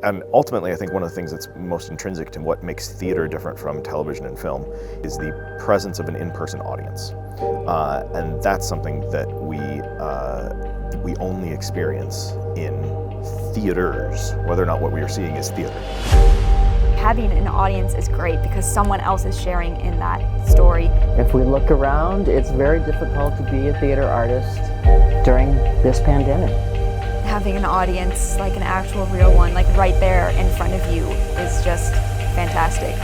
And ultimately, I think one of the things that's most intrinsic to what makes theater different from television and film is the presence of an in-person audience. And that's something that we only experience in theaters, whether or not what we are seeing is theater. Having an audience is great because someone else is sharing in that story. If we look around, it's very difficult to be a theater artist during this pandemic. Having an audience, like an actual real one, like right there in front of you is just fantastic.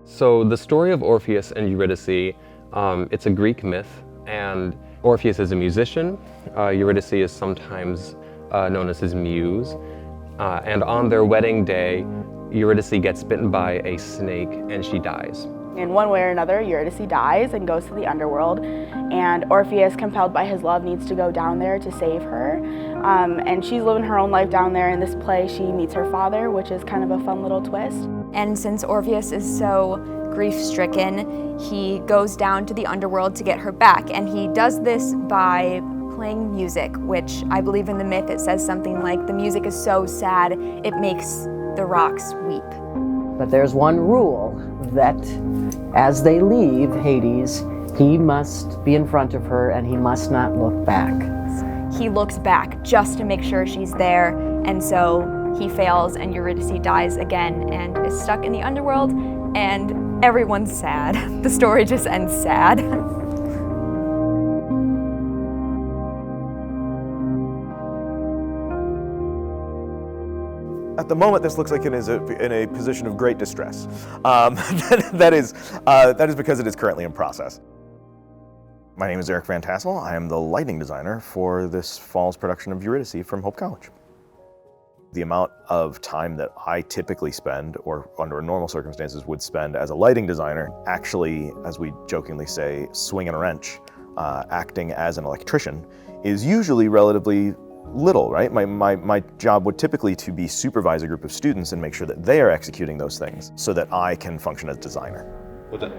So the story of Orpheus and Eurydice, it's a Greek myth, and Orpheus is a musician. Eurydice is sometimes known as his muse. And on their wedding day, Eurydice gets bitten by a snake and she dies. In one way or another, Eurydice dies and goes to the underworld, and Orpheus, compelled by his love, needs to go down there to save her. And she's living her own life down there. In this play, she meets her father, which is kind of a fun little twist. And since Orpheus is so grief-stricken, he goes down to the underworld to get her back, and he does this by playing music, which I believe in the myth it says something like, the music is so sad, it makes the rocks weep. But there's one rule, that as they leave Hades, he must be in front of her and he must not look back. He looks back just to make sure she's there, and so he fails and Eurydice dies again and is stuck in the underworld, and everyone's sad. The story just ends sad. At the moment, this looks like it is in a position of great distress. That is because it is currently in process. My name is Eric Van Tassel. I am the lighting designer for this fall's production of Eurydice from Hope College. The amount of time that I typically spend, or under normal circumstances would spend as a lighting designer, actually, as we jokingly say, swinging a wrench, acting as an electrician, is usually relatively little, right? My job would typically to be supervise a group of students and make sure that they are executing those things so that I can function as designer. What's that?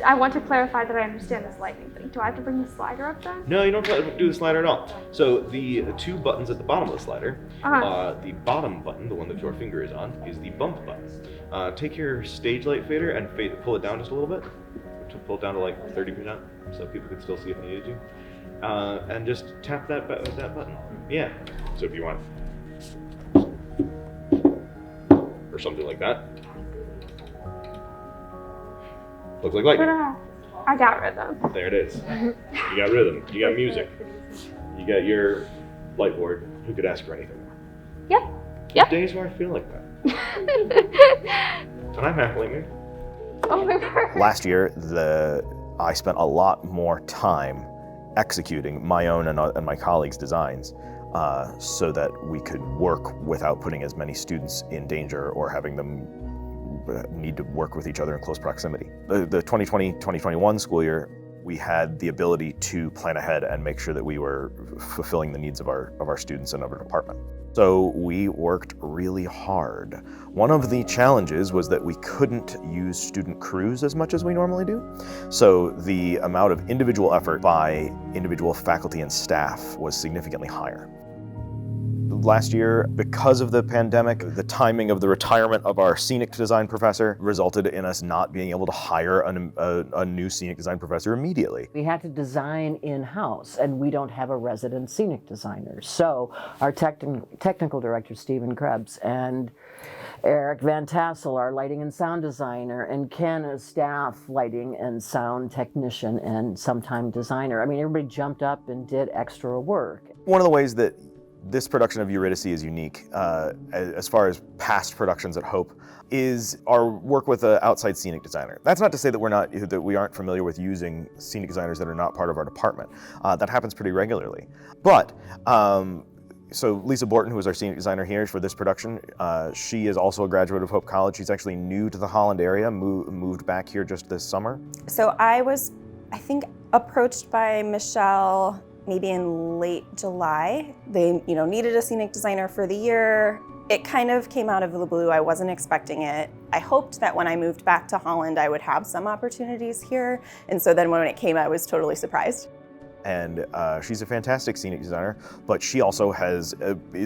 I want to clarify that I understand this lightning thing. Do I have to bring the slider up then? No, you don't have to do the slider at all. So the two buttons at the bottom of the slider, the bottom button, the one that your finger is on, is the bump button. Take your stage light fader and pull it down just a little bit. Pull it down to like 30% so people can still see if they needed to. And just tap that button. Yeah. So if you want, or something like that. Looks like lightning. I got rhythm. There it is. You got rhythm. You got music. You got your light board. Who could ask for anything? Yep. Days where I feel like that. And I'm happily married. Oh my God. Last year, I spent a lot more time executing my own and my colleagues' designs so that we could work without putting as many students in danger or having them need to work with each other in close proximity. The 2020-2021 school year, we had the ability to plan ahead and make sure that we were fulfilling the needs of our students and of our department. So we worked really hard. One of the challenges was that we couldn't use student crews as much as we normally do. So the amount of individual effort by individual faculty and staff was significantly higher. Last year, because of the pandemic, the timing of the retirement of our scenic design professor resulted in us not being able to hire a new scenic design professor immediately. We had to design in-house, and we don't have a resident scenic designer. So our technical director, Stephen Krebs, and Eric Van Tassel, our lighting and sound designer, and Ken, a staff lighting and sound technician and sometime designer. I mean, everybody jumped up and did extra work. One of the ways that this production of Eurydice is unique, as far as past productions at Hope, is our work with an outside scenic designer. That's not to say that we aren't familiar with using scenic designers that are not part of our department. That happens pretty regularly. But so Lisa Borton, who is our scenic designer here for this production, she is also a graduate of Hope College. She's actually new to the Holland area, moved back here just this summer. So I was, I think, approached by Michelle maybe in late July. They, needed a scenic designer for the year. It kind of came out of the blue. I wasn't expecting it. I hoped that when I moved back to Holland, I would have some opportunities here. And so then when it came, I was totally surprised. And she's a fantastic scenic designer, but she also is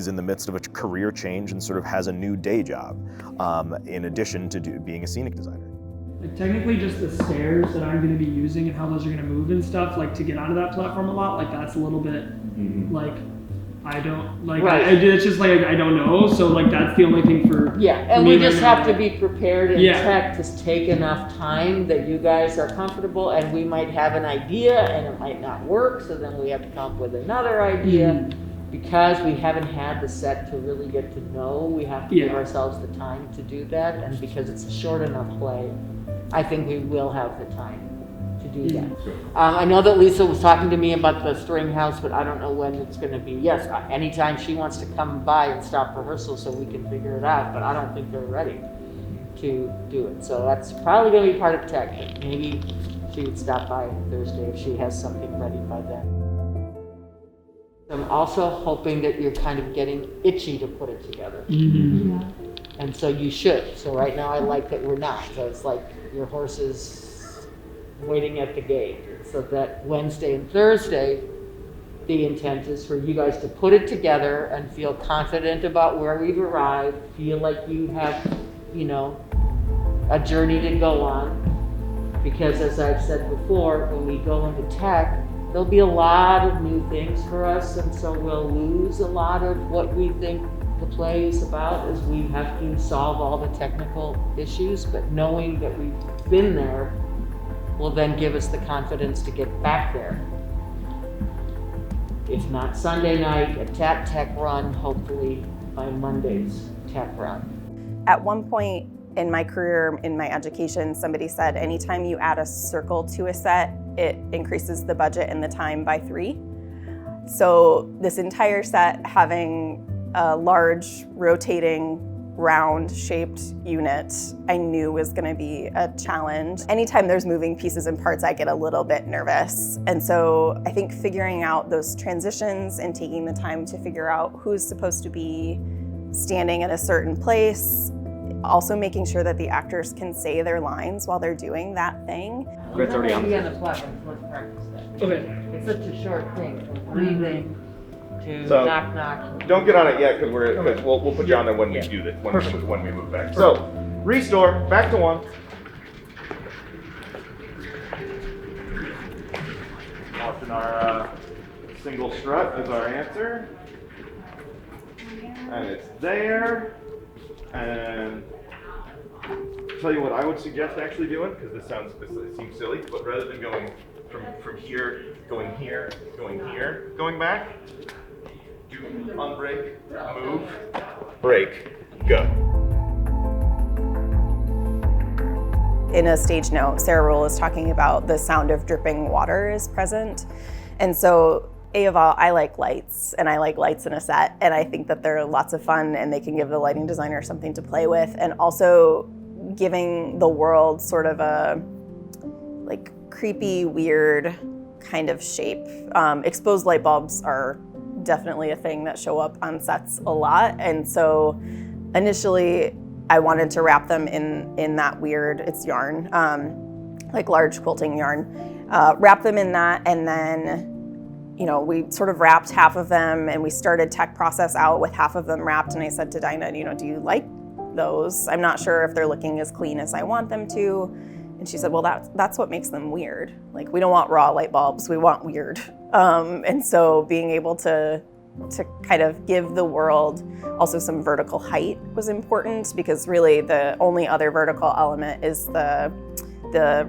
in the midst of a career change and sort of has a new day job, in addition to being a scenic designer. Like technically just the stairs that I'm going to be using and how those are going to move and stuff, like to get onto that platform a lot, like that's a little bit like, I don't, like, Right. it's just like, I don't know, so like that's the only thing for And me we just right now. have to be prepared and Yeah. tech to take enough time that you guys are comfortable, and we might have an idea and it might not work, so then we have to come up with another idea. Because we haven't had the set to really get to know, we have to give ourselves the time to do that, and because it's a short enough play, I think we will have the time to do that. I know that Lisa was talking to me about the string house, but I don't know when it's gonna be. Yes, anytime she wants to come by and stop rehearsal so we can figure it out, but I don't think they're ready to do it. So that's probably gonna be part of tech, but maybe she would stop by Thursday if she has something ready by then. I'm also hoping that you're kind of getting itchy to put it together. And so you should. So right now I like that we're not. So it's like your horse is waiting at the gate. So that Wednesday and Thursday, the intent is for you guys to put it together and feel confident about where we've arrived, feel like you have, you know, a journey to go on. Because as I've said before, when we go into tech, there'll be a lot of new things for us, and so we'll lose a lot of what we think the play is about as we have to solve all the technical issues, but knowing that we've been there will then give us the confidence to get back there. If not Sunday night, a tech run, hopefully by Monday's tech run. At one point in my career, in my education, somebody said anytime you add a circle to a set, it increases the budget and the time by 3. So this entire set having a large rotating round shaped unit, I knew was gonna be a challenge. Anytime there's moving pieces and parts, I get a little bit nervous. And so I think figuring out those transitions and taking the time to figure out who's supposed to be standing in a certain place, also making sure that the actors can say their lines while they're doing that thing. It's already on the platform, so let's practice that. Okay. It's such a short thing, from breathing to So, knock. Don't get on it yet, because we'll put you on there when we do this, when we move back. So, restore, back to 1. Often our single strut is our answer. And it's there. And tell you what I would suggest actually doing, because this seems silly, but rather than going from here, going back, do unbreak, move, break, go. In a stage note, Sarah Ruhl is talking about the sound of dripping water is present. And so I like lights, and I like lights in a set, and I think that they're lots of fun and they can give the lighting designer something to play with, and also giving the world sort of a like creepy, weird kind of shape. Exposed light bulbs are definitely a thing that show up on sets a lot, and so initially I wanted to wrap them in that weird, it's yarn, like large quilting yarn, wrap them in that, and then we sort of wrapped half of them and we started tech process out with half of them wrapped, and I said to Dinah, do you like those? I'm not sure if they're looking as clean as I want them to. And she said, well, that's what makes them weird. Like, we don't want raw light bulbs, we want weird. And so being able to kind of give the world also some vertical height was important, because really the only other vertical element is the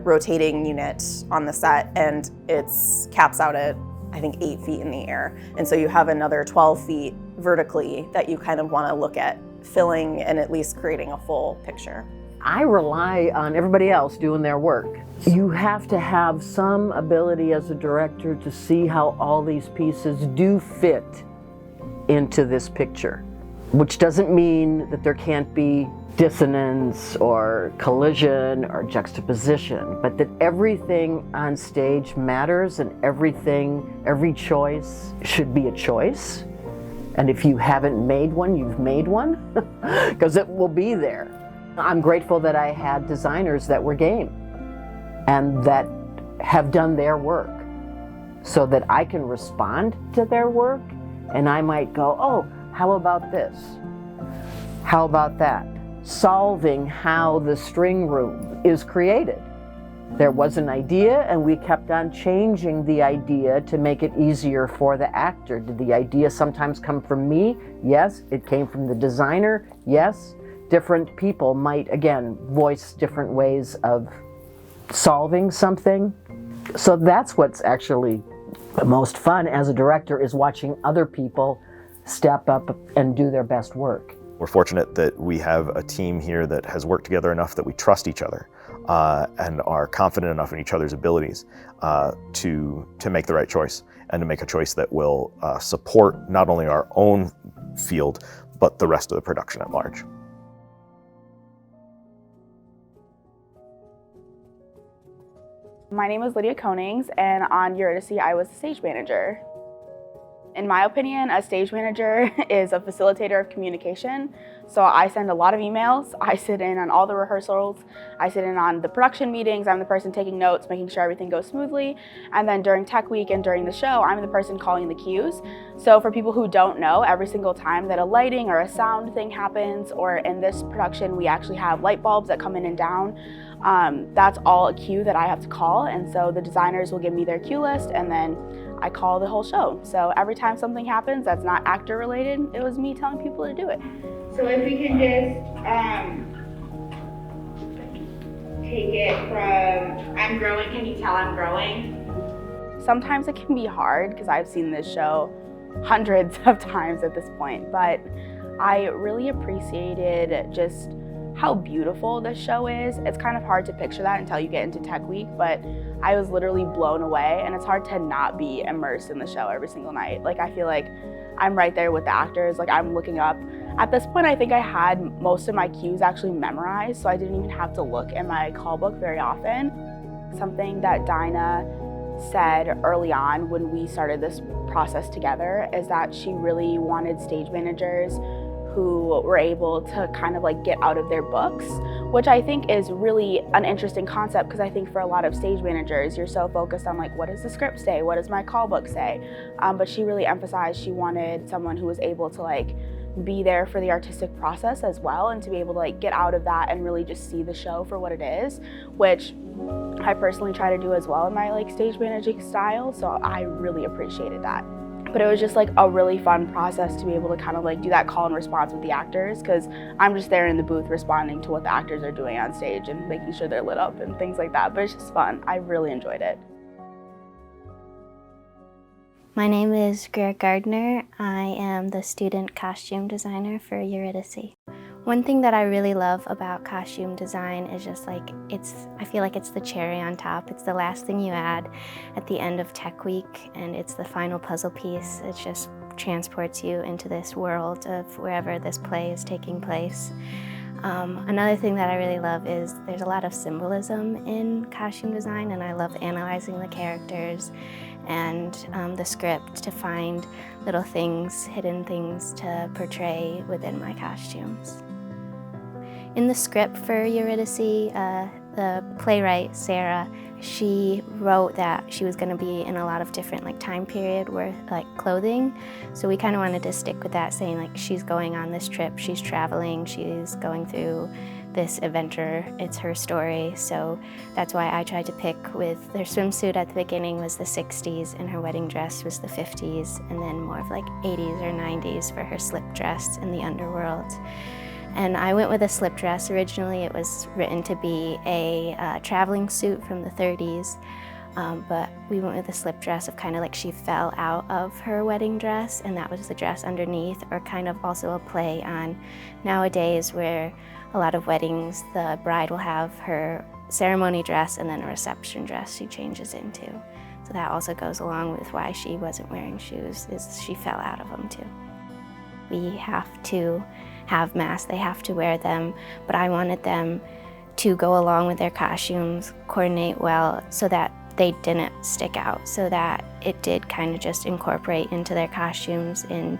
rotating unit on the set, and it's caps out at I think 8 feet in the air. And so you have another 12 feet vertically that you kind of want to look at filling and at least creating a full picture. I rely on everybody else doing their work. You have to have some ability as a director to see how all these pieces do fit into this picture, which doesn't mean that there can't be dissonance or collision or juxtaposition, but that everything on stage matters, and every choice should be a choice. And if you haven't made one, you've made one, because it will be there. I'm grateful that I had designers that were game and that have done their work so that I can respond to their work, and I might go, oh, how about this? How about that? Solving how the string room is created. There was an idea, and we kept on changing the idea to make it easier for the actor. Did the idea sometimes come from me? Yes. It came from the designer? Yes. Different people might, again, voice different ways of solving something. So that's what's actually the most fun as a director, is watching other people step up and do their best work. We're fortunate that we have a team here that has worked together enough that we trust each other and are confident enough in each other's abilities to make the right choice, and to make a choice that will support not only our own field, but the rest of the production at large. My name is Lydia Konings, and on Eurydice, I was the stage manager. In my opinion, a stage manager is a facilitator of communication. So I send a lot of emails, I sit in on all the rehearsals, I sit in on the production meetings, I'm the person taking notes, making sure everything goes smoothly. And then during tech week and during the show, I'm the person calling the cues. So for people who don't know, every single time that a lighting or a sound thing happens, or in this production, we actually have light bulbs that come in and down, that's all a cue that I have to call. And so the designers will give me their cue list, and then I call the whole show. So every time something happens that's not actor related, it was me telling people to do it. So if we can just take it from I'm growing, can you tell I'm growing? Sometimes it can be hard because I've seen this show hundreds of times at this point, but I really appreciated just how beautiful this show is. It's kind of hard to picture that until you get into Tech Week, but I was literally blown away, and it's hard to not be immersed in the show every single night. Like, I feel like I'm right there with the actors, like I'm looking up. At this point, I think I had most of my cues actually memorized, so I didn't even have to look in my call book very often. Something that Dinah said early on when we started this process together is that she really wanted stage managers who were able to kind of like get out of their books, which I think is really an interesting concept, because I think for a lot of stage managers, you're so focused on like, what does the script say? What does my call book say? But she really emphasized she wanted someone who was able to like be there for the artistic process as well, and to be able to like get out of that and really just see the show for what it is, which I personally try to do as well in my like stage managing style. So I really appreciated that. But it was just like a really fun process to be able to kind of like do that call and response with the actors, because I'm just there in the booth responding to what the actors are doing on stage and making sure they're lit up and things like that. But it's just fun. I really enjoyed it. My name is Greer Gardner. I am the student costume designer for Eurydice. One thing that I really love about costume design is just like, I feel like it's the cherry on top. It's the last thing you add at the end of Tech Week, and it's the final puzzle piece. It just transports you into this world of wherever this play is taking place. Another thing that I really love is there's a lot of symbolism in costume design, and I love analyzing the characters and the script to find little things, hidden things to portray within my costumes. In the script for Eurydice, the playwright, Sarah, she wrote that she was going to be in a lot of different like time period where like clothing. So we kind of wanted to stick with that, saying like she's going on this trip, she's traveling, she's going through this adventure, it's her story. So that's why I tried to pick with their swimsuit at the beginning was the 60s and her wedding dress was the 50s, and then more of like 80s or 90s for her slip dress in the underworld. And I went with a slip dress. Originally it was written to be a traveling suit from the 30s, but we went with a slip dress of kind of like she fell out of her wedding dress, and that was the dress underneath, or kind of also a play on nowadays where a lot of weddings, the bride will have her ceremony dress and then a reception dress she changes into. So that also goes along with why she wasn't wearing shoes, is she fell out of them too. We have to have masks, they have to wear them, but I wanted them to go along with their costumes, coordinate well, so that they didn't stick out, so that it did kind of just incorporate into their costumes and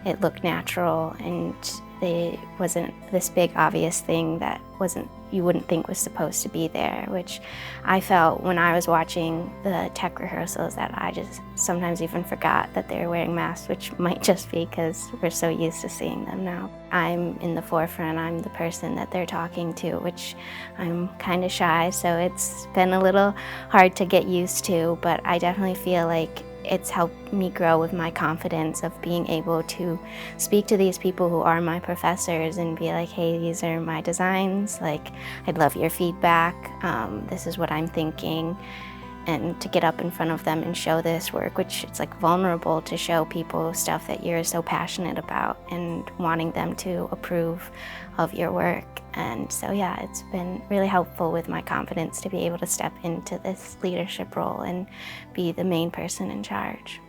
it looked natural, and it wasn't this big obvious thing that you wouldn't think was supposed to be there, which I felt when I was watching the tech rehearsals that I just sometimes even forgot that they were wearing masks, which might just be because we're so used to seeing them now. I'm in the forefront, I'm the person that they're talking to, which I'm kind of shy, so it's been a little hard to get used to, but I definitely feel like it's helped me grow with my confidence of being able to speak to these people who are my professors and be like, hey, these are my designs, like, I'd love your feedback, this is what I'm thinking, and to get up in front of them and show this work, which it's like vulnerable to show people stuff that you're so passionate about and wanting them to approve of your work. And so yeah, it's been really helpful with my confidence to be able to step into this leadership role and be the main person in charge.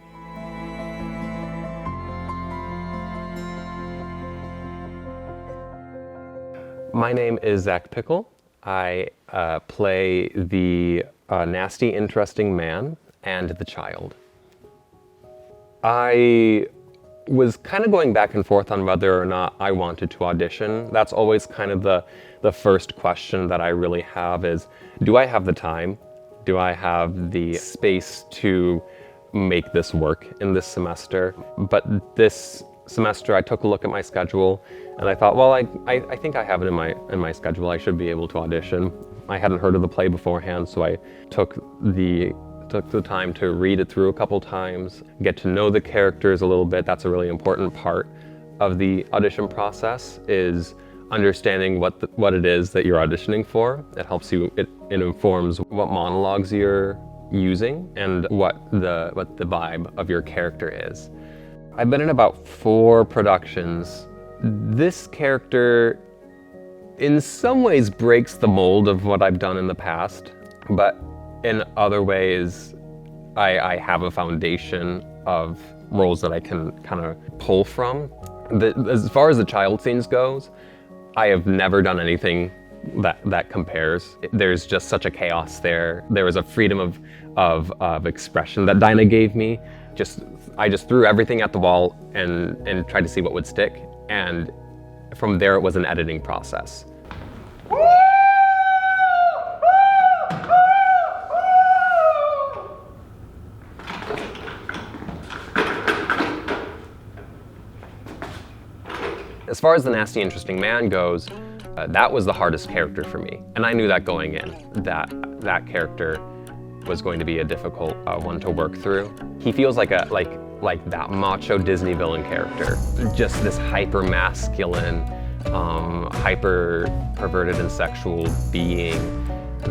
My name is Zach Pickle. I play the nasty, interesting man and the child. I was kind of going back and forth on whether or not I wanted to audition. That's always kind of the first question that I really have is, do I have the time? Do I have the space to make this work in this semester? But this semester I took a look at my schedule and I thought, well, I think I have it in my schedule. I should be able to audition. I hadn't heard of the play beforehand, so I took the time to read it through a couple times, get to know the characters a little bit. That's a really important part of the audition process, is understanding what it is that you're auditioning for. It helps you, it informs what monologues you're using and what the vibe of your character is. I've been in about 4 productions. This character in some ways breaks the mold of what I've done in the past, but in other ways, I have a foundation of roles that I can kind of pull from. As far as the child scenes goes, I have never done anything that compares. There's just such a chaos there. There was a freedom of expression that Dinah gave me. I just threw everything at the wall and tried to see what would stick. And from there, it was an editing process. As far as the nasty, interesting man goes, that was the hardest character for me. And I knew that going in, that character was going to be a difficult one to work through. He feels like that macho Disney villain character. Just this hyper masculine, hyper perverted and sexual being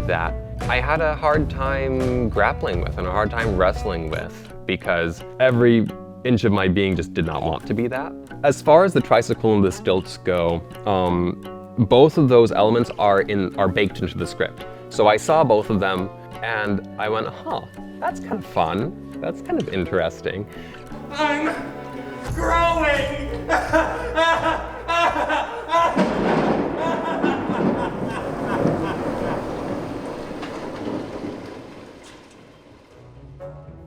that I had a hard time grappling with and a hard time wrestling with, because every inch of my being just did not want to be that. As far as the tricycle and the stilts go, both of those elements are baked into the script. So I saw both of them and I went, huh, that's kind of fun. That's kind of interesting. I'm growing!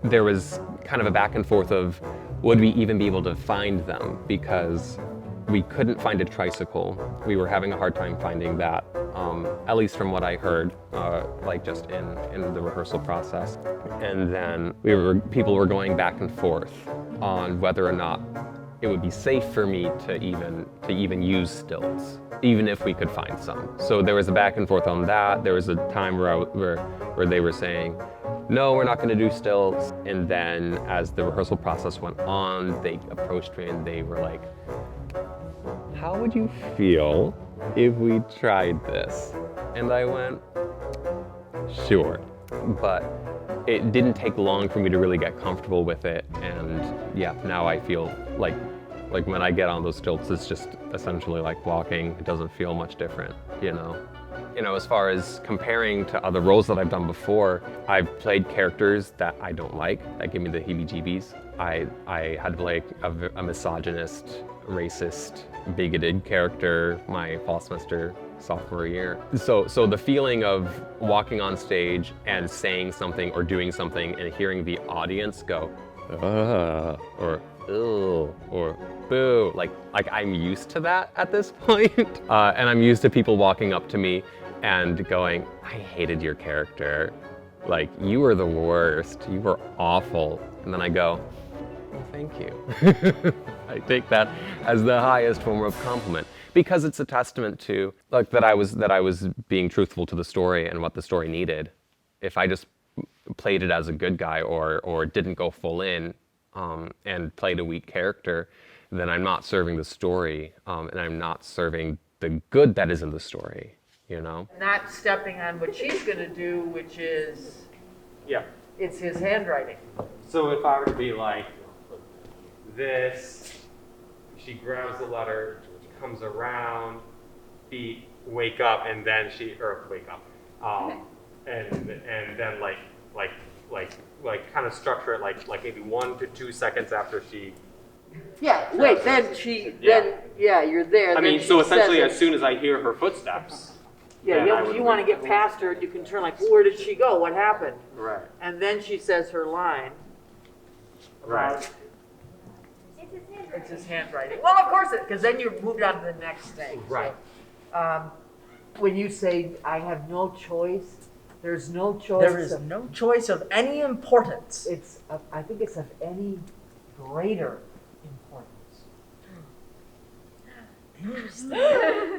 There was kind of a back and forth of, would we even be able to find them? Because we couldn't find a tricycle. We were having a hard time finding that, at least from what I heard, like just in the rehearsal process. And then people were going back and forth on whether or not it would be safe for me to even use stilts, even if we could find some. So there was a back and forth on that. There was a time where they were saying, no, we're not going to do stilts. And then as the rehearsal process went on, they approached me and they were like, how would you feel if we tried this? And I went, sure. But it didn't take long for me to really get comfortable with it. And yeah, now I feel like when I get on those stilts, it's just essentially like walking. It doesn't feel much different, you know? You know, as far as comparing to other roles that I've done before, I've played characters that I don't like, that give me the heebie-jeebies. I had to play a misogynist, racist, bigoted character my fall semester sophomore year. So the feeling of walking on stage and saying something or doing something and hearing the audience go, or ew, or boo, like I'm used to that at this point. And I'm used to people walking up to me and going, I hated your character. Like, you were the worst, you were awful. And then I go, well, thank you. I take that as the highest form of compliment, because it's a testament to, like, that I was being truthful to the story and what the story needed. If I just played it as a good guy or didn't go full in and played a weak character, then I'm not serving the story, and I'm not serving the good that is in the story, you know? Not stepping on what she's gonna do, which is, Yeah. it's his handwriting. So if I were to be like, this, she grabs the letter, comes around, wake up, and then and then like kind of structure it like maybe 1 to 2 seconds after she. Yeah, wait, then she, you're there. I mean, so essentially as soon as I hear her footsteps. Yeah, you want to get past her, you can turn like, where did she go? What happened? Right. And then she says her line. Right. It's his handwriting. Well, of course, because then you moved on to the next thing. Right. So, when you say, I have no choice, there's no choice. There is no choice of any importance. I think it's of any greater importance.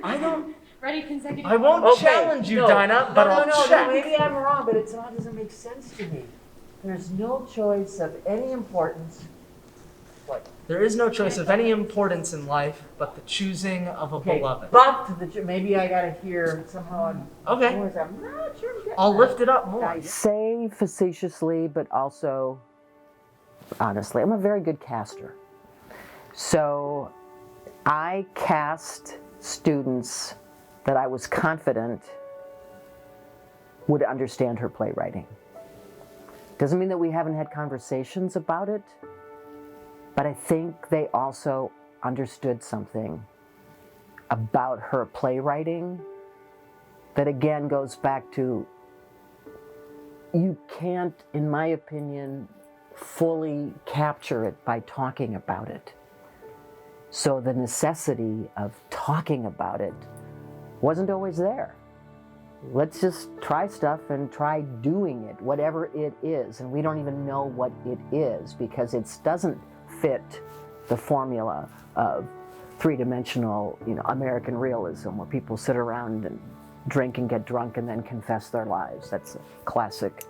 I don't. Ready, consecutive. I won't challenge you, Dinah, but I'll check. No, maybe I'm wrong, but it doesn't make sense to me. There's no choice of any importance. What? There is no choice of any importance in life but the choosing of a beloved. But maybe I gotta hear somehow. Okay. I'm not sure. I'll lift it up more. I say facetiously, but also honestly, I'm a very good caster. So I cast students that I was confident would understand her playwriting. Doesn't mean that we haven't had conversations about it, but I think they also understood something about her playwriting that again goes back to, you can't, in my opinion, fully capture it by talking about it. So the necessity of talking about it wasn't always there. Let's just try stuff and try doing it, whatever it is. And we don't even know what it is because it doesn't fit the formula of three-dimensional, American realism where people sit around and drink and get drunk and then confess their lives. That's a classic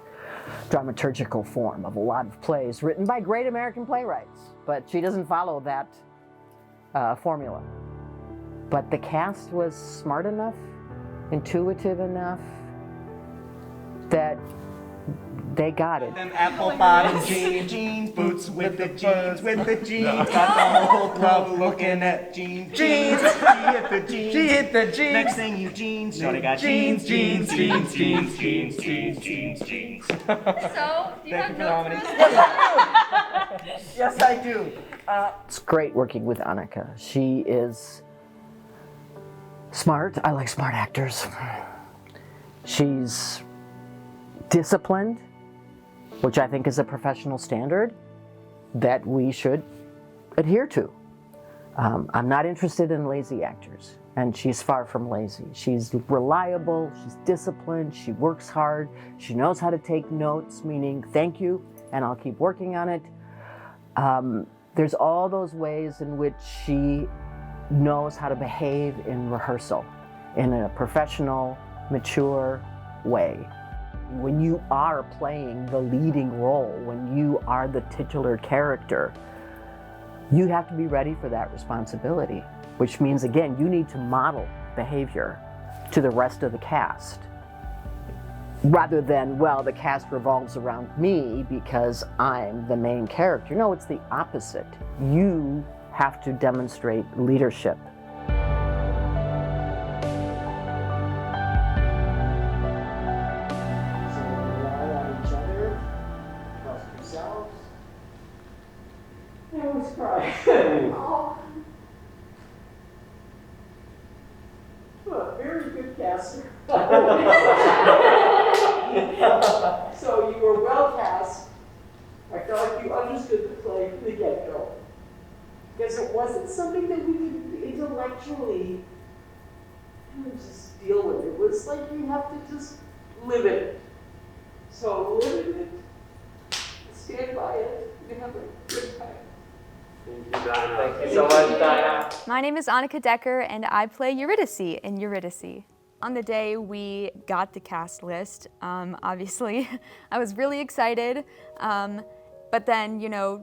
dramaturgical form of a lot of plays written by great American playwrights, but she doesn't follow that formula. But the cast was smart enough, intuitive enough that they got it. Them apple bottom jeans, boots with the jeans, got the whole club looking at jeans. She hit the jeans. Next thing you jeans, shorty got jeans. So, do you have notes? Yes, I do. It's great working with Annika. She is smart. I like smart actors. She's disciplined, which I think is a professional standard that we should adhere to. I'm not interested in lazy actors, and she's far from lazy. She's reliable, she's disciplined, she works hard, she knows how to take notes, meaning thank you, and I'll keep working on it. There's all those ways in which she knows how to behave in rehearsal in a professional, mature way. When you are playing the leading role, when you are the titular character, you have to be ready for that responsibility, which means, again, you need to model behavior to the rest of the cast. Rather than, well, the cast revolves around me because I'm the main character. No, it's the opposite. You have to demonstrate leadership. So rely on each other, trust yourselves. I always cry. Oh. Very good So you were well cast. I felt like you understood the play from the get-go. Because it wasn't something that we could intellectually just deal with. It was like you have to just live in it. So live in it, stand by it, and have a good time. Thank you, Dinah. Thank you so much, Dinah. My name is Annika Decker, and I play Eurydice in Eurydice. On the day we got the cast list, obviously, I was really excited, but then,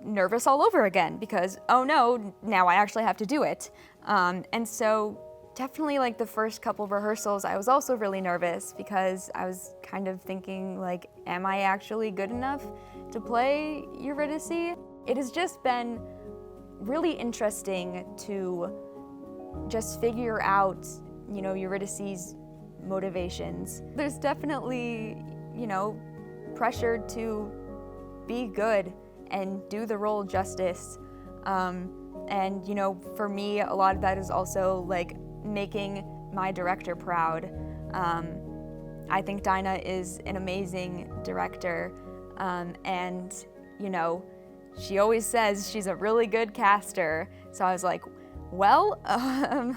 nervous all over again because, oh no, now I actually have to do it. And so definitely like the first couple of rehearsals, I was also really nervous because I was kind of thinking like, am I actually good enough to play Eurydice? It has just been really interesting to just figure out, Eurydice's motivations. There's definitely, pressure to be good and do the role justice. And, for me, a lot of that is also like making my director proud. I think Dinah is an amazing director. And, she always says she's a really good caster. So I was like, well,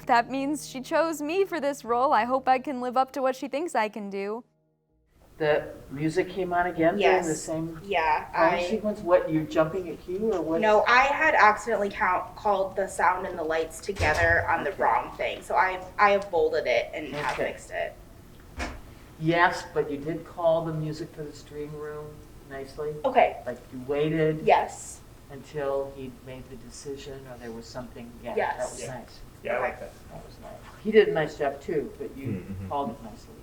that means she chose me for this role. I hope I can live up to what she thinks I can do. The music came on again during the same sequence? What, you're jumping at cue or what? No, I had accidentally called the sound and the lights together on the wrong thing. So I have bolded it and have fixed it. Yes, but you did call the music for the stream room nicely? Okay. Like you waited? Yes. Until he made the decision or there was something? Yeah, yes. That was nice. Yeah, I like that. That was nice. He did a nice job too, but you called it nicely.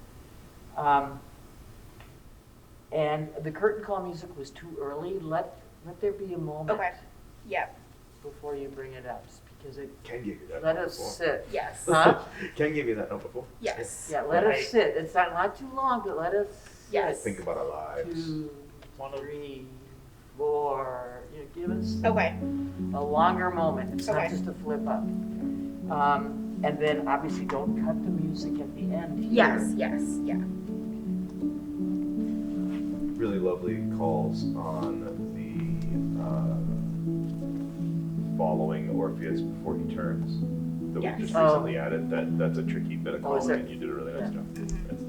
And the curtain call music was too early. Let there be a moment. Okay. Yep. Before you bring it up, just because it Can give you that. let note us before. sit. Yes. Huh? Can give you that note before. Yes. Yeah, let us sit. It's not too long, but let us Yes. Think about our lives. 2, 3, 4. Give us Okay. a longer moment. It's Okay. not just a flip up. And then obviously don't cut the music at the end. Yes. Yes. Yeah. Really lovely calls on the following Orpheus before he turns that we just recently added. That's a tricky bit of calling, and you did a really nice job.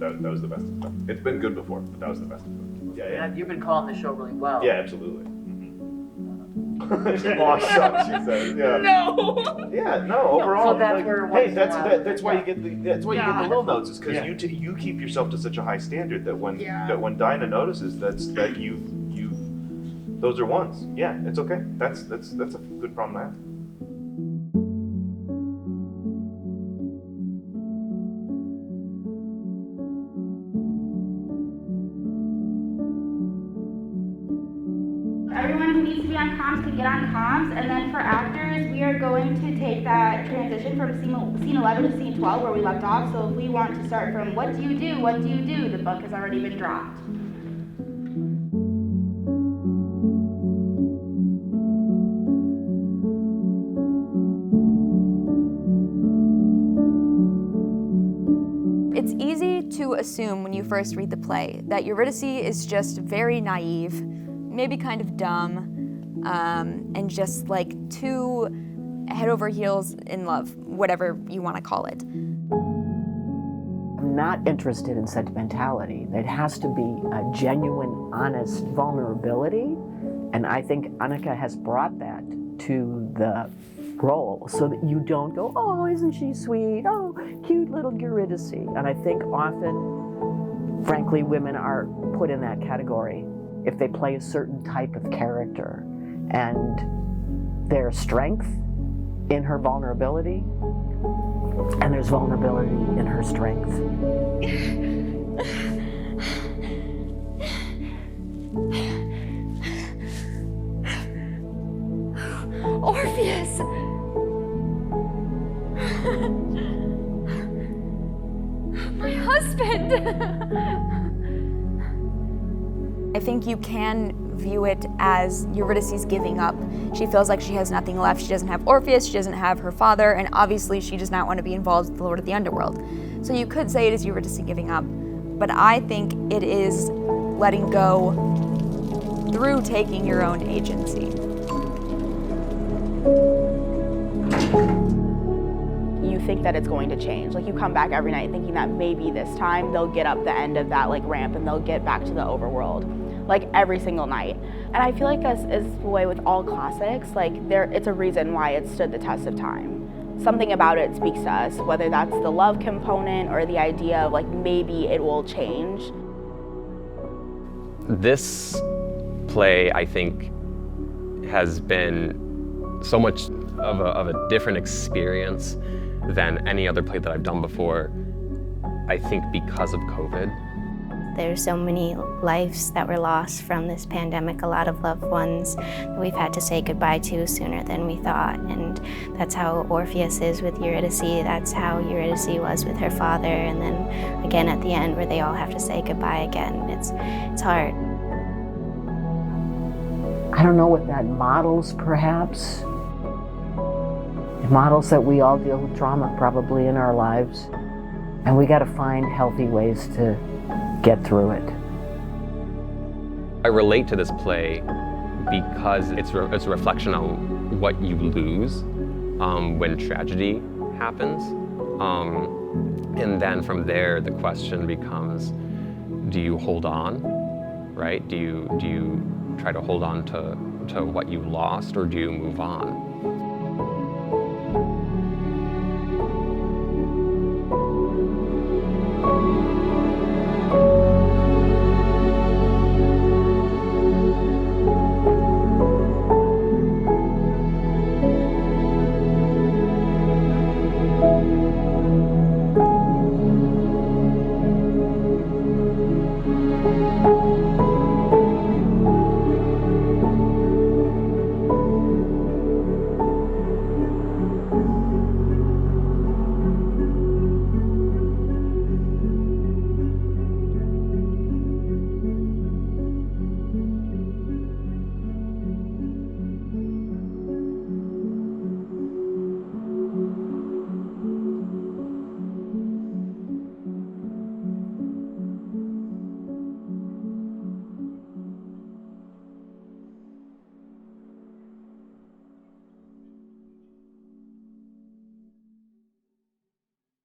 That was the best of stuff. It's been good before, but that was the best of it. Yeah. You've been calling the show really well. Yeah, absolutely. Lost shucks, she says. Yeah. No. Yeah, no. Overall, So that's like, where hey, once that's in a while- that's why you get the you get the little notes is because Yeah. you keep yourself to such a high standard that when Dinah notices that you those are ones. Yeah, it's okay. That's a good problem to have. Everyone who needs to be on comms can get on comms, and then for actors, we are going to take that transition from scene 11 to scene 12 where we left off. So if we want to start from what do you do, the book has already been dropped. It's easy to assume when you first read the play that Eurydice is just very naive, maybe kind of dumb, and just like too head over heels in love, whatever you want to call it. I'm not interested in sentimentality. It has to be a genuine, honest vulnerability, and I think Annika has brought that to the role so that you don't go, oh, isn't she sweet? Oh, cute little Eurydice. And I think often, frankly, women are put in that category if they play a certain type of character. And there's strength in her vulnerability, and there's vulnerability in her strength. Orpheus! My husband! I think you can view it as Eurydice's giving up. She feels like she has nothing left. She doesn't have Orpheus, she doesn't have her father, and obviously she does not want to be involved with the Lord of the Underworld. So you could say it is Eurydice giving up, but I think it is letting go through taking your own agency. You think that it's going to change. Like, you come back every night thinking that maybe this time they'll get up the end of that like ramp and they'll get back to the overworld, like every single night. And I feel like this is the way with all classics. Like, it's a reason why it stood the test of time. Something about it speaks to us, whether that's the love component or the idea of like maybe it will change. This play, I think, has been so much of a different experience than any other play that I've done before, I think because of COVID. There's so many lives that were lost from this pandemic, a lot of loved ones that we've had to say goodbye to sooner than we thought. And that's how Orpheus is with Eurydice, that's how Eurydice was with her father, and then again at the end where they all have to say goodbye again. It's hard. I don't know what that models, perhaps. It models that we all deal with trauma probably in our lives, and we got to find healthy ways to get through it. I relate to this play because it's a reflection on what you lose when tragedy happens. And then from there, the question becomes, do you hold on, right? Do you try to hold on to what you lost, or do you move on?